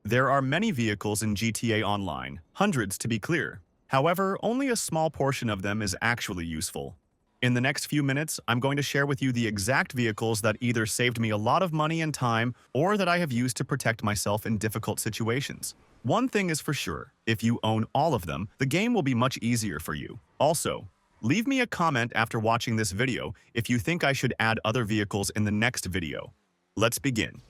There are many vehicles in GTA Online, hundreds to be clear. However, only a small portion of them is actually useful. In the next few minutes, I'm going to share with you the exact vehicles that either saved me a lot of money and time or that I have used to protect myself in difficult situations. One thing is for sure, if you own all of them, the game will be much easier for you. Also, leave me a comment after watching this video if you think I should add other vehicles in the next video. Let's begin.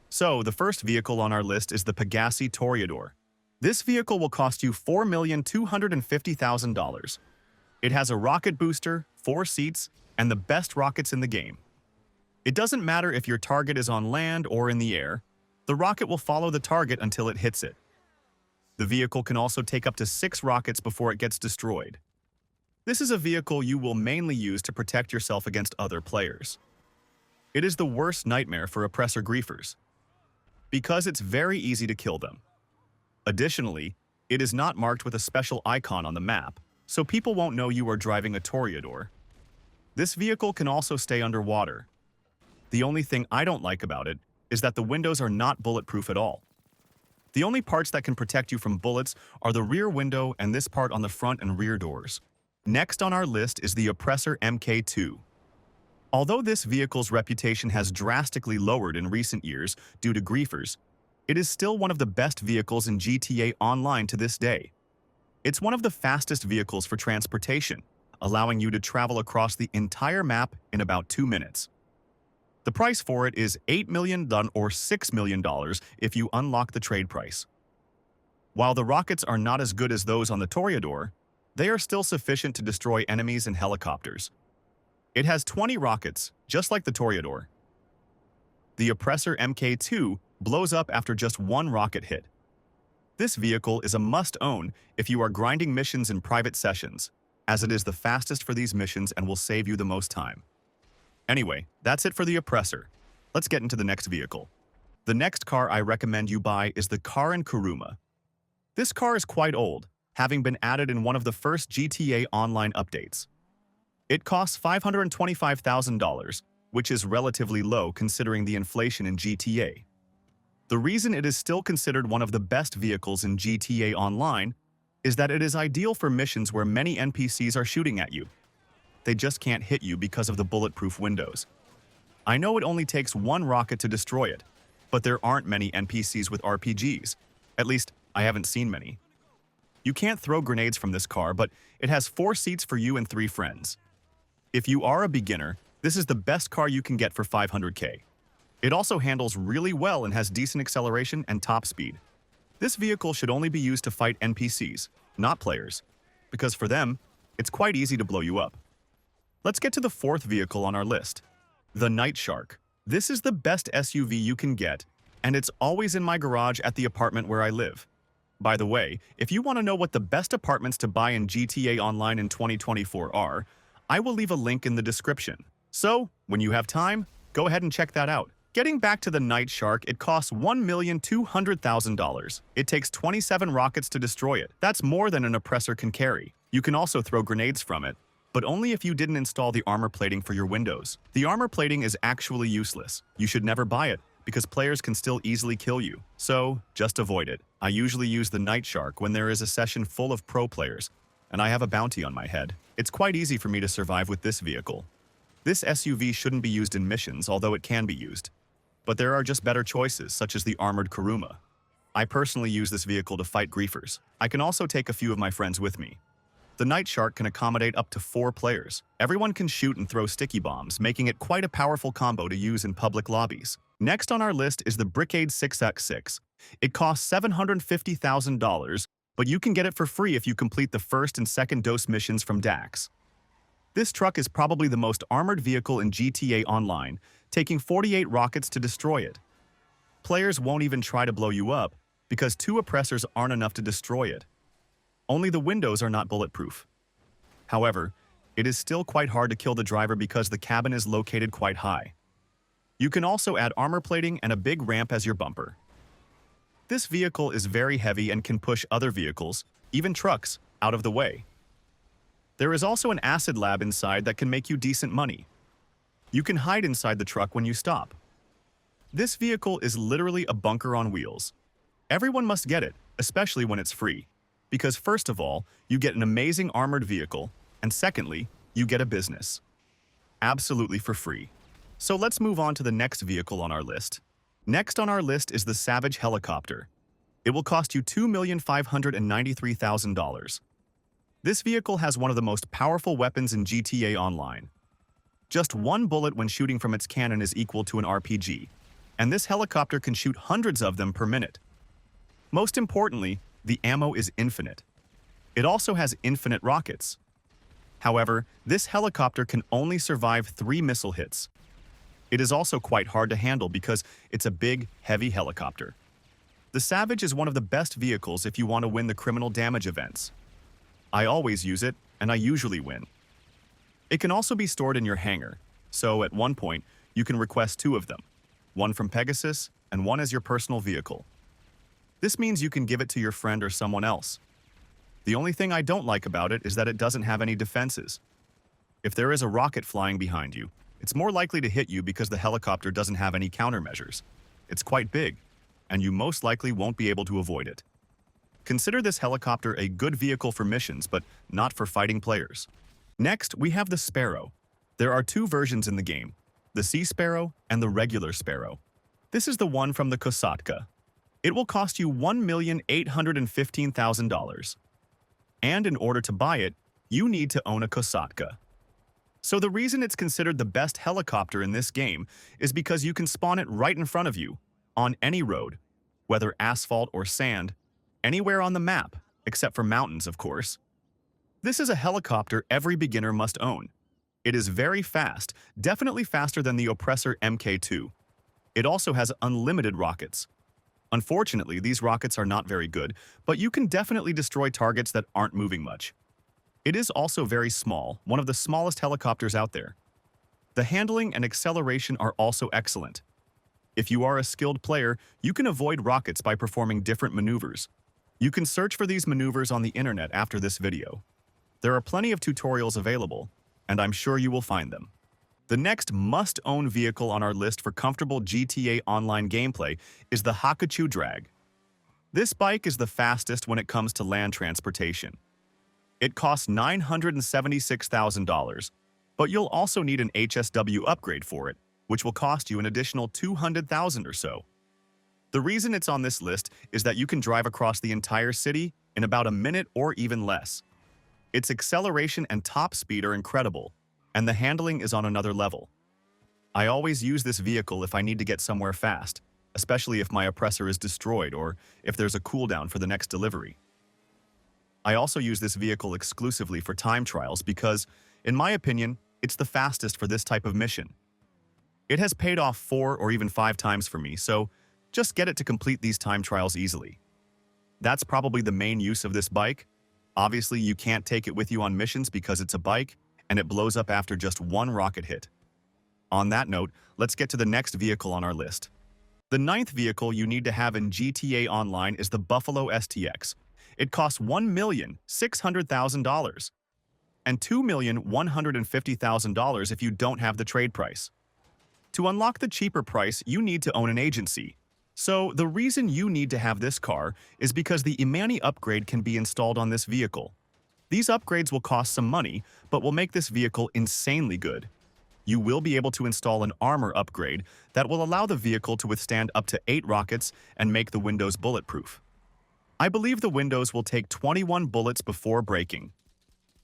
So, the first vehicle on our list is the Pegassi Toreador. This vehicle will cost you $4,250,000. It has a rocket booster, 4 seats, and the best rockets in the game. It doesn't matter if your target is on land or in the air, the rocket will follow the target until it hits it. The vehicle can also take up to 6 rockets before it gets destroyed. This is a vehicle you will mainly use to protect yourself against other players. It is the worst nightmare for oppressor griefers, because it's very easy to kill them. Additionally, it is not marked with a special icon on the map, so people won't know you are driving a Toreador. This vehicle can also stay underwater. The only thing I don't like about it is that the windows are not bulletproof at all. The only parts that can protect you from bullets are the rear window and this part on the front and rear doors. Next on our list is the Oppressor MK2. Although this vehicle's reputation has drastically lowered in recent years due to griefers, it is still one of the best vehicles in GTA Online to this day. It's one of the fastest vehicles for transportation, allowing you to travel across the entire map in about 2 minutes. The price for it is $8 million or $6 million if you unlock the trade price. While the rockets are not as good as those on the Toreador, they are still sufficient to destroy enemies and helicopters. It has 20 rockets, just like the Toreador. The Oppressor MK2 blows up after just 1 rocket hit. This vehicle is a must-own if you are grinding missions in private sessions, as it is the fastest for these missions and will save you the most time. Anyway, that's it for the Oppressor. Let's get into the next vehicle. The next car I recommend you buy is the car in Kuruma. This car is quite old, having been added in one of the first GTA Online updates. It costs $525,000, which is relatively low considering the inflation in GTA. The reason it is still considered one of the best vehicles in GTA Online is that it is ideal for missions where many NPCs are shooting at you. They just can't hit you because of the bulletproof windows. I know it only takes 1 rocket to destroy it, but there aren't many NPCs with RPGs. At least, I haven't seen many. You can't throw grenades from this car, but it has 4 seats for you and 3 friends. If you are a beginner, this is the best car you can get for $500K. It also handles really well and has decent acceleration and top speed. This vehicle should only be used to fight NPCs, not players, because for them, it's quite easy to blow you up. Let's get to the 4th vehicle on our list, the Nightshark. This is the best SUV you can get, and it's always in my garage at the apartment where I live. By the way, if you want to know what the best apartments to buy in GTA Online in 2024 are, I will leave a link in the description. So, when you have time, go ahead and check that out. Getting back to the Nightshark, it costs $1,200,000. It takes 27 rockets to destroy it. That's more than an oppressor can carry. You can also throw grenades from it, but only if you didn't install the armor plating for your windows. The armor plating is actually useless. You should never buy it, because players can still easily kill you. So, just avoid it. I usually use the Nightshark when there is a session full of pro players, and I have a bounty on my head. It's quite easy for me to survive with this vehicle. This SUV shouldn't be used in missions, although it can be used. But there are just better choices, such as the armored Kuruma. I personally use this vehicle to fight griefers. I can also take a few of my friends with me. The Nightshark can accommodate up to 4 players. Everyone can shoot and throw sticky bombs, making it quite a powerful combo to use in public lobbies. Next on our list is the Brickade 6x6. It costs $750,000, but you can get it for free if you complete the 1st and 2nd dose missions from Dax. This truck is probably the most armored vehicle in GTA Online, taking 48 rockets to destroy it. Players won't even try to blow you up, because 2 oppressors aren't enough to destroy it. Only the windows are not bulletproof. However, it is still quite hard to kill the driver because the cabin is located quite high. You can also add armor plating and a big ramp as your bumper. This vehicle is very heavy and can push other vehicles, even trucks, out of the way. There is also an acid lab inside that can make you decent money. You can hide inside the truck when you stop. This vehicle is literally a bunker on wheels. Everyone must get it, especially when it's free. Because first of all, you get an amazing armored vehicle, and secondly, you get a business. Absolutely for free. So let's move on to the next vehicle on our list. Next on our list is the Savage Helicopter. It will cost you $2,593,000. This vehicle has one of the most powerful weapons in GTA Online. Just one bullet when shooting from its cannon is equal to an RPG, and this helicopter can shoot hundreds of them per minute. Most importantly, the ammo is infinite. It also has infinite rockets. However, this helicopter can only survive 3 missile hits. It is also quite hard to handle because it's a big, heavy helicopter. The Savage is one of the best vehicles if you want to win the criminal damage events. I always use it, and I usually win. It can also be stored in your hangar, so at one point, you can request 2 of them, one from Pegasus and one as your personal vehicle. This means you can give it to your friend or someone else. The only thing I don't like about it is that it doesn't have any defenses. If there is a rocket flying behind you, it's more likely to hit you because the helicopter doesn't have any countermeasures. It's quite big, and you most likely won't be able to avoid it. Consider this helicopter a good vehicle for missions, but not for fighting players. Next, we have the Sparrow. There are 2 versions in the game, the Sea Sparrow and the regular Sparrow. This is the one from the Kosatka. It will cost you $1,815,000. And in order to buy it, you need to own a Kosatka. So the reason it's considered the best helicopter in this game is because you can spawn it right in front of you, on any road, whether asphalt or sand, anywhere on the map, except for mountains, of course. This is a helicopter every beginner must own. It is very fast, definitely faster than the Oppressor MK2. It also has unlimited rockets. Unfortunately, these rockets are not very good, but you can definitely destroy targets that aren't moving much. It is also very small, one of the smallest helicopters out there. The handling and acceleration are also excellent. If you are a skilled player, you can avoid rockets by performing different maneuvers. You can search for these maneuvers on the internet after this video. There are plenty of tutorials available, and I'm sure you will find them. The next must-own vehicle on our list for comfortable GTA Online gameplay is the Hakuchou drag. This bike is the fastest when it comes to land transportation. It costs $976,000, but you'll also need an HSW upgrade for it, which will cost you an additional $200,000 or so. The reason it's on this list is that you can drive across the entire city in about a minute or even less. Its acceleration and top speed are incredible, and the handling is on another level. I always use this vehicle if I need to get somewhere fast, especially if my oppressor is destroyed or if there's a cooldown for the next delivery. I also use this vehicle exclusively for time trials because, in my opinion, it's the fastest for this type of mission. It has paid off 4 or even 5 times for me, so just get it to complete these time trials easily. That's probably the main use of this bike. Obviously, you can't take it with you on missions because it's a bike, and it blows up after just 1 rocket hit. On that note, let's get to the next vehicle on our list. The 9th vehicle you need to have in GTA Online is the Buffalo STX. It costs $1,600,000 and $2,150,000 if you don't have the trade price. To unlock the cheaper price, you need to own an agency. So the reason you need to have this car is because the Imani upgrade can be installed on this vehicle. These upgrades will cost some money, but will make this vehicle insanely good. You will be able to install an armor upgrade that will allow the vehicle to withstand up to 8 rockets and make the windows bulletproof. I believe the windows will take 21 bullets before breaking.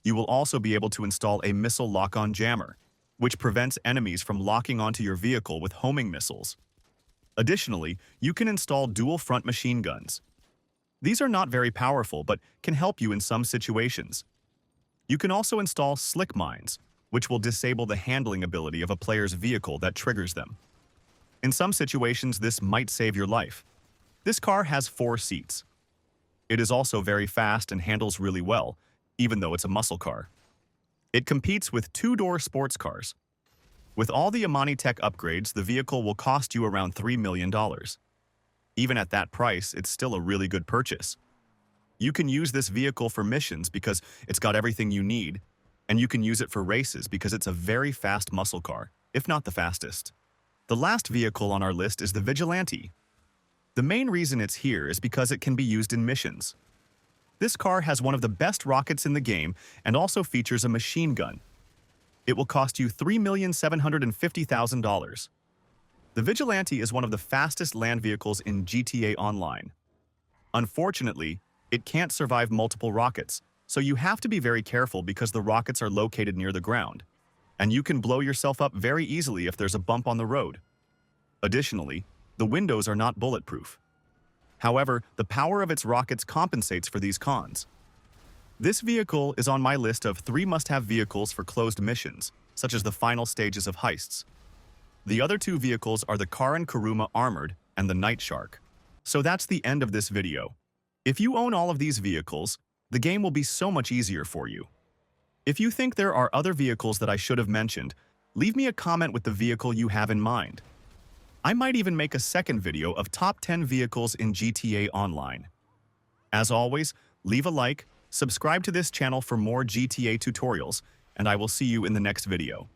You will also be able to install a missile lock-on jammer, which prevents enemies from locking onto your vehicle with homing missiles. Additionally, you can install dual front machine guns. These are not very powerful, but can help you in some situations. You can also install slick mines, which will disable the handling ability of a player's vehicle that triggers them. In some situations, this might save your life. This car has 4 seats. It is also very fast and handles really well, even though it's a muscle car. It competes with 2-door sports cars. With all the Imani Tech upgrades, the vehicle will cost you around $3 million. Even at that price, it's still a really good purchase. You can use this vehicle for missions because it's got everything you need, and you can use it for races because it's a very fast muscle car, if not the fastest. The last vehicle on our list is the Vigilante. The main reason it's here is because it can be used in missions. This car has one of the best rockets in the game and also features a machine gun. It will cost you $3,750,000. The Vigilante is one of the fastest land vehicles in GTA Online. Unfortunately, it can't survive multiple rockets, so you have to be very careful because the rockets are located near the ground, and you can blow yourself up very easily if there's a bump on the road. Additionally, the windows are not bulletproof. However, the power of its rockets compensates for these cons. This vehicle is on my list of 3 must-have vehicles for closed missions, such as the final stages of heists. The other 2 vehicles are the Kuruma Armored and the Nightshark. So that's the end of this video. If you own all of these vehicles, the game will be so much easier for you. If you think there are other vehicles that I should have mentioned, leave me a comment with the vehicle you have in mind. I might even make a second video of top 10 vehicles in GTA Online. As always, leave a like, subscribe to this channel for more GTA tutorials, and I will see you in the next video.